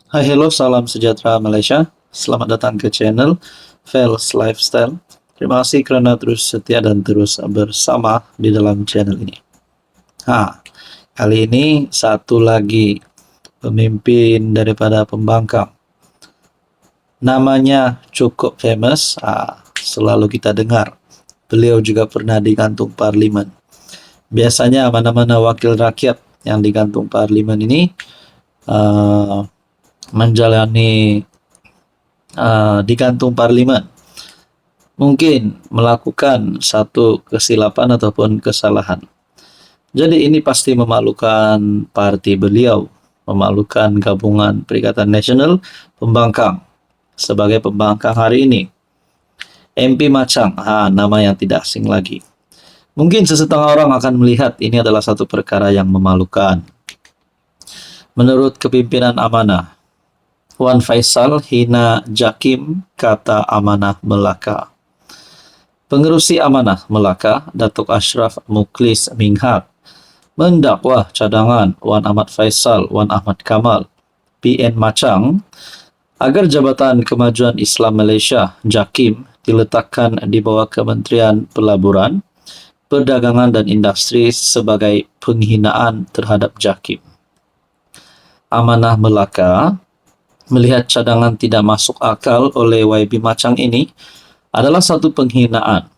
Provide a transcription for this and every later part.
Hai, hello, salam sejahtera Malaysia. Selamat datang ke channel Fels Lifestyle. Terima kasih kerana terus setia dan terus bersama di dalam channel ini. Kali ini satu lagi pemimpin daripada pembangkang. Namanya cukup famous, selalu kita dengar. Beliau juga pernah digantung parlimen. Biasanya mana-mana wakil rakyat yang digantung parlimen ini menjalani digantung parlimen mungkin melakukan satu kesilapan ataupun kesalahan. Jadi ini pasti memalukan parti beliau, memalukan gabungan Perikatan Nasional Pembangkang sebagai pembangkang hari ini. MP Machang, nama yang tidak asing lagi. Mungkin sesetengah orang akan melihat ini adalah satu perkara yang memalukan. Menurut kepimpinan amanah, Wan Faisal hina Jakim kata amanah Melaka. Pengerusi amanah Melaka, Datuk Ashraf Muklis Minghat, mendakwa cadangan Wan Ahmad Faisal, Wan Ahmad Kamal, PN Machang, agar Jabatan Kemajuan Islam Malaysia, JAKIM, diletakkan di bawah Kementerian Pelaburan, Perdagangan dan Industri sebagai penghinaan terhadap JAKIM. Amanah Melaka melihat cadangan tidak masuk akal oleh YB Machang ini adalah satu penghinaan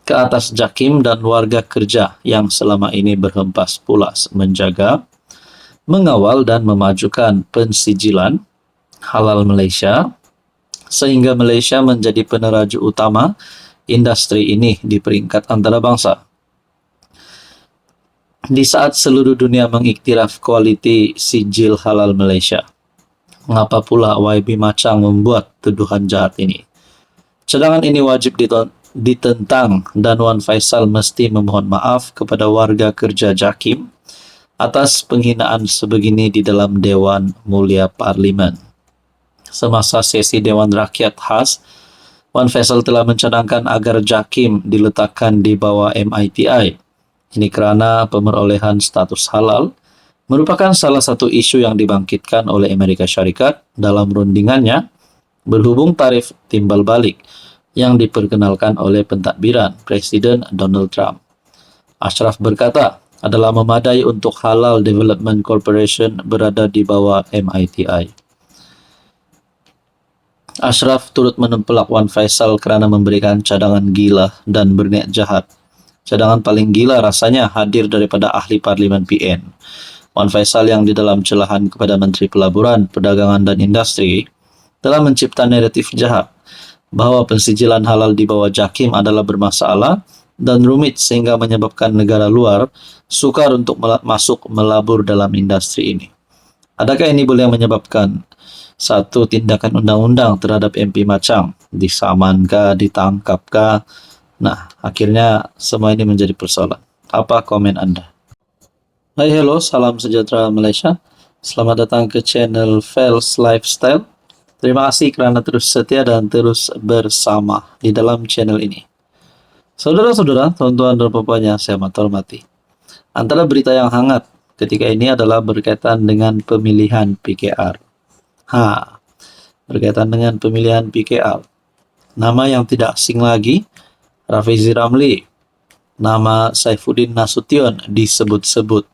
ke atas JAKIM dan warga kerja yang selama ini berhempas pulas menjaga, mengawal dan memajukan pensijilan halal Malaysia sehingga Malaysia menjadi peneraju utama industri ini di peringkat antarabangsa. Di saat seluruh dunia mengiktiraf kualiti sijil halal Malaysia, mengapa pula YB Machang membuat tuduhan jahat ini? Cadangan ini wajib ditentang dan Wan Faisal mesti memohon maaf kepada warga kerja JAKIM atas penghinaan sebegini di dalam Dewan Mulia Parlimen. Semasa sesi Dewan Rakyat khas, Wan Faisal telah mencadangkan agar JAKIM diletakkan di bawah MITI. Ini kerana pemerolehan status halal merupakan salah satu isu yang dibangkitkan oleh Amerika Syarikat dalam rundingannya berhubung tarif timbal balik yang diperkenalkan oleh pentadbiran Presiden Donald Trump. Ashraf berkata, adalah memadai untuk Halal Development Corporation berada di bawah MITI. Ashraf turut menempelak Wan Faisal kerana memberikan cadangan gila dan berniat jahat. Cadangan paling gila rasanya hadir daripada ahli parlimen PN. Wan Faisal yang di dalam celahan kepada Menteri Pelaburan, Perdagangan dan Industri telah mencipta naratif jahat bahawa pensijilan halal di bawah JAKIM adalah bermasalah dan rumit sehingga menyebabkan negara luar sukar untuk masuk melabur dalam industri ini. Adakah ini boleh menyebabkan satu tindakan undang-undang terhadap MP Machang? Disamankah, ditangkapkah? Nah, akhirnya semua ini menjadi persoalan. Apa komen anda? Hai, hello, salam sejahtera Malaysia. Selamat datang ke channel Fels Lifestyle. Terima kasih kerana terus setia dan terus bersama di dalam channel ini. Saudara-saudara, tuan-tuan dan puan-puan yang saya amat hormati, antara berita yang hangat ketika ini adalah berkaitan dengan pemilihan PKR. Berkaitan dengan pemilihan PKR. Nama yang tidak asing lagi, Rafizi Ramli, nama Saifuddin Nasution disebut-sebut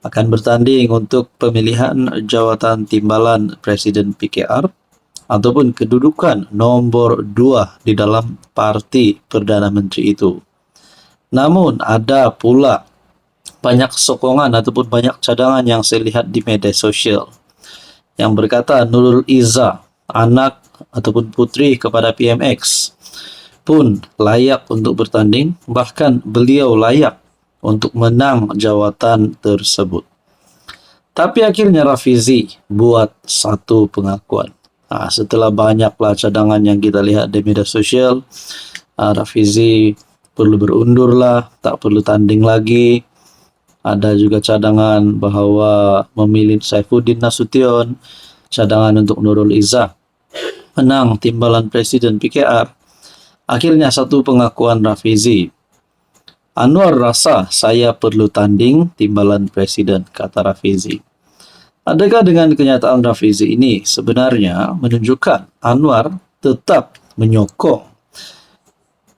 akan bertanding untuk pemilihan jawatan timbalan Presiden PKR ataupun kedudukan nombor 2 di dalam parti Perdana Menteri itu. Namun ada pula banyak sokongan ataupun banyak cadangan yang saya lihat di media sosial yang berkata Nurul Izzah, anak ataupun putri kepada PMX, pun layak untuk bertanding, bahkan beliau layak untuk menang jawatan tersebut. Tapi akhirnya Rafizi buat satu pengakuan. Setelah banyaklah cadangan yang kita lihat di media sosial, Rafizi perlu berundurlah, tak perlu tanding lagi. Ada juga cadangan bahawa memilih Saifuddin Nasution, cadangan untuk Nurul Izzah menang timbalan Presiden PKR. Akhirnya satu pengakuan Rafizi, Anwar rasa saya perlu tanding timbalan Presiden, kata Rafizi. Adakah dengan kenyataan Rafizi ini sebenarnya menunjukkan Anwar tetap menyokong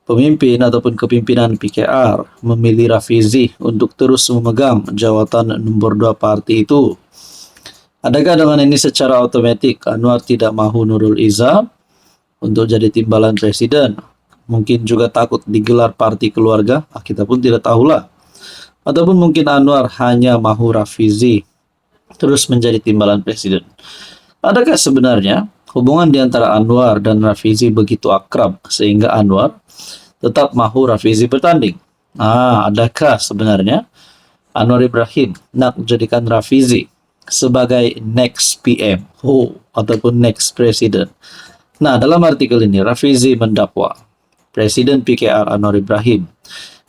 pemimpin ataupun kepimpinan PKR memilih Rafizi untuk terus memegang jawatan nomor 2 parti itu? Adakah dengan ini secara otomatis Anwar tidak mahu Nurul Izzah untuk jadi timbalan presiden? Mungkin juga takut digelar parti keluarga, kita pun tidak tahulah. Ataupun mungkin Anwar hanya mahu Rafizi terus menjadi timbalan presiden. Adakah sebenarnya hubungan di antara Anwar dan Rafizi begitu akrab sehingga Anwar tetap mahu Rafizi bertanding? Adakah sebenarnya Anwar Ibrahim nak jadikan Rafizi sebagai next PM ataupun next presiden? Nah, dalam artikel ini Rafizi mendakwa Presiden PKR Anwar Ibrahim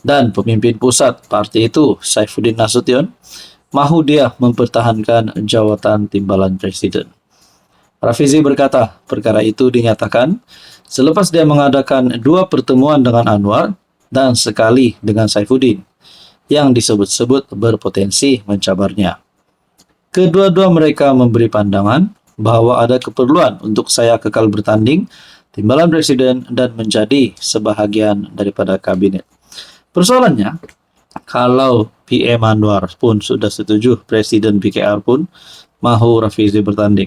dan pemimpin pusat partai itu Saifuddin Nasution mahu dia mempertahankan jawatan timbalan presiden. Rafizi berkata perkara itu dinyatakan selepas dia mengadakan 2 pertemuan dengan Anwar dan sekali dengan Saifuddin yang disebut-sebut berpotensi mencabarnya. Kedua-dua mereka memberi pandangan bahwa ada keperluan untuk saya kekal bertanding timbalan presiden dan menjadi sebahagian daripada kabinet. Persoalannya, kalau PM Anwar pun sudah setuju, Presiden PKR pun mahu Rafizi bertanding.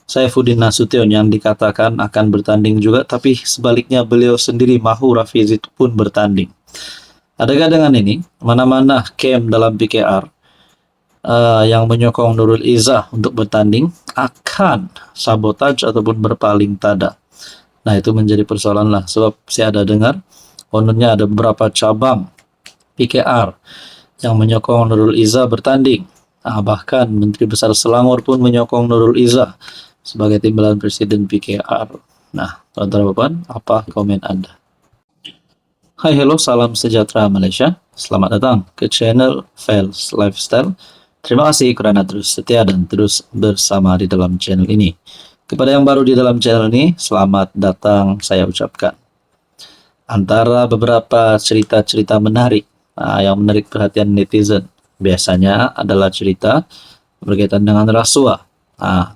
Saifuddin Nasution yang dikatakan akan bertanding juga, tapi sebaliknya beliau sendiri mahu Rafizi pun bertanding. Adakah dengan ini, mana-mana camp dalam PKR yang menyokong Nurul Izzah untuk bertanding akan sabotaj ataupun berpaling tada? Nah, itu menjadi persoalan lah, sebab saya ada dengar kononnya ada beberapa cabang PKR yang menyokong Nurul Izzah bertanding. Bahkan Menteri Besar Selangor pun menyokong Nurul Izzah sebagai timbalan Presiden PKR. Nah, teman-teman, apa komen Anda? Hai, hello, salam sejahtera Malaysia. Selamat datang ke channel Fels Lifestyle. Terima kasih kerana terus setia dan terus bersama di dalam channel ini. Kepada yang baru di dalam channel ini, selamat datang saya ucapkan. Antara beberapa cerita-cerita menarik yang menarik perhatian netizen biasanya adalah cerita berkaitan dengan rasuah.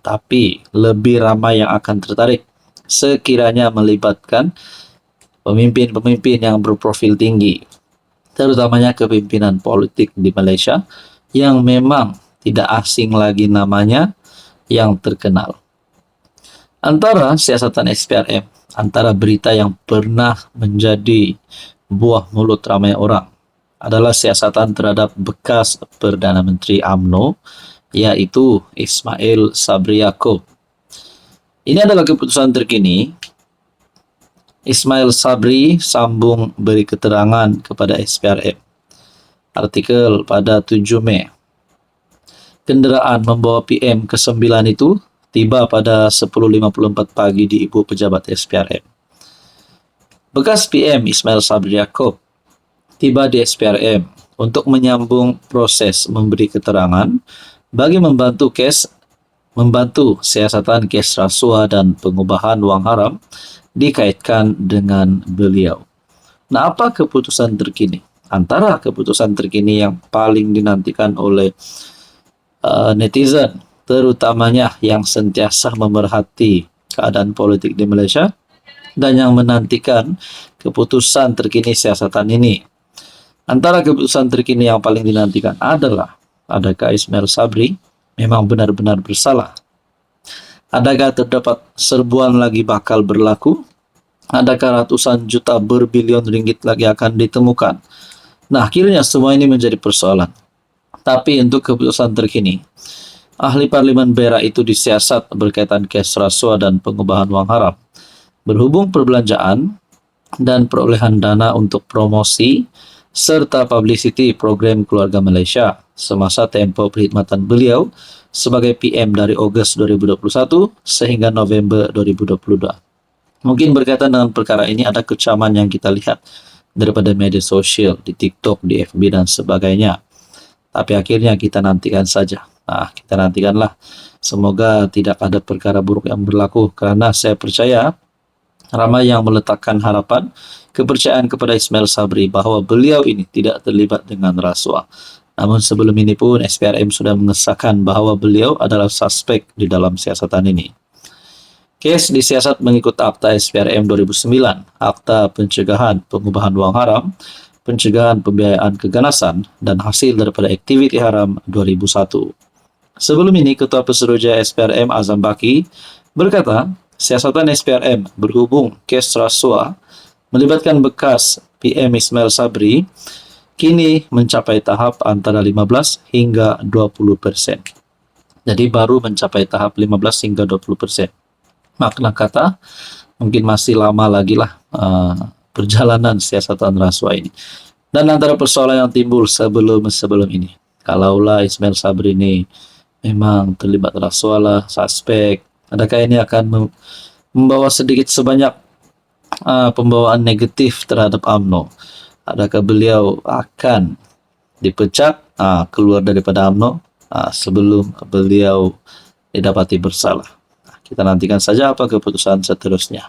Tapi lebih ramai yang akan tertarik sekiranya melibatkan pemimpin-pemimpin yang berprofil tinggi, terutamanya kepimpinan politik di Malaysia yang memang tidak asing lagi namanya, yang terkenal. Antara siasatan SPRM, antara berita yang pernah menjadi buah mulut ramai orang adalah siasatan terhadap bekas Perdana Menteri UMNO, yaitu Ismail Sabri Yaakob. Ini adalah keputusan terkini. Ismail Sabri sambung beri keterangan kepada SPRM. Artikel pada 7 Mei. Kenderaan membawa PM ke-9 itu tiba pada 10.54 pagi di Ibu Pejabat SPRM. Bekas PM Ismail Sabri Yaakob tiba di SPRM untuk menyambung proses memberi keterangan bagi membantu siasatan kes rasuah dan pengubahan wang haram dikaitkan dengan beliau. Nah, apa keputusan terkini? Antara keputusan terkini yang paling dinantikan oleh netizen, terutamanya yang sentiasa memerhati keadaan politik di Malaysia dan yang menantikan keputusan terkini siasatan ini. Antara keputusan terkini yang paling dinantikan adalah, adakah Ismail Sabri memang benar-benar bersalah? Adakah terdapat serbuan lagi bakal berlaku? Adakah ratusan juta berbilion ringgit lagi akan ditemukan? Nah, akhirnya semua ini menjadi persoalan. Tapi untuk keputusan terkini, ahli Parlimen Perak itu disiasat berkaitan kes rasuah dan pengubahan wang haram. Berhubung perbelanjaan dan perolehan dana untuk promosi serta publicity program Keluarga Malaysia semasa tempoh perkhidmatan beliau sebagai PM dari Ogos 2021 sehingga November 2022. Mungkin berkaitan dengan perkara ini ada kecaman yang kita lihat daripada media sosial, di TikTok, di FB dan sebagainya. Tapi akhirnya kita nantikan saja. Kita nantikanlah. Semoga tidak ada perkara buruk yang berlaku, karena saya percaya ramai yang meletakkan harapan, kepercayaan kepada Ismail Sabri bahwa beliau ini tidak terlibat dengan rasuah. Namun sebelum ini pun SPRM sudah mengesahkan bahwa beliau adalah suspek di dalam siasatan ini. Case disiasat mengikut Akta SPRM 2009, Akta Pencegahan Pengubahan Uang Haram, Pencegahan Pembiayaan Keganasan, dan Hasil daripada Aktiviti Haram 2001. Sebelum ini, Ketua Pesuruhjaya SPRM Azam Baki berkata, siasatan SPRM berhubung kes rasuah melibatkan bekas PM Ismail Sabri kini mencapai tahap antara 15 hingga 20%. Jadi baru mencapai tahap 15 hingga 20%. Makna kata mungkin masih lama lagi lah perjalanan siasatan rasuah ini. Dan antara persoalan yang timbul sebelum ini, kalaulah Ismail Sabri ini memang terlibat rasuah lah, suspek, adakah ini akan membawa sedikit sebanyak pembawaan negatif terhadap UMNO? Adakah beliau akan dipecat, keluar daripada UMNO sebelum beliau didapati bersalah? Kita nantikan saja apa keputusan seterusnya.